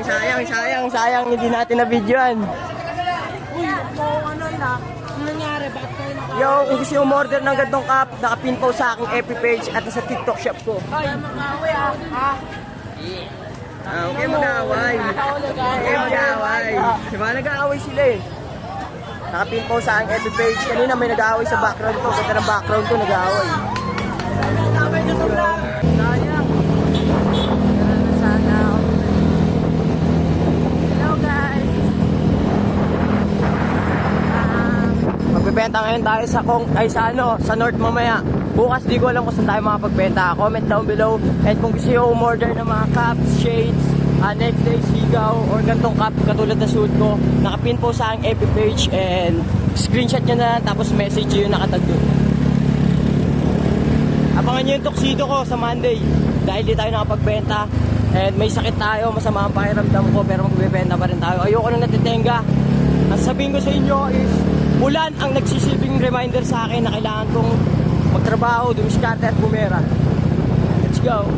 sayang, hindi natin na-videoan. Uy, ano na? Ano nangyari? Bakit kayo Yo, kung gusto yung order ng gantong cup, nakapin po sa aking FB page at sa TikTok shop ko. Ay, mag-away ha? Huwag kayo mag-aaway. Huwag kayo mag-aaway. Diba, nag-aaway sila eh. Nakapin po sa aking FB page. Kanina may nag-aaway sa background ko. Ganda ng background ko, nag-aaway. Sayang. Sana ako. Hello guys. Magbebenta ngayon tayo sa North mamaya. Bukas di ko alam kung saan tayo makapagbenta. Comment down below. And kung gusto nyo umorder ng mga caps, shades, necklace, sigaw, or gantong cap katulad na suit ko, nakapin po sa aking FB page and screenshot nyo na tapos message nyo yung nakatag doon. Abangan nyo yung tuxedo ko sa Monday dahil di tayo nakapagbenta and may sakit tayo, masama ang pakiramdam ko pero magbebenta pa rin tayo. Ayoko nang natitenga. Ang sabihin ko sa inyo is ulan ang nagsisilbing reminder sa akin na kailangan kong magtrabaho, dumiskarte at bumera. Let's go!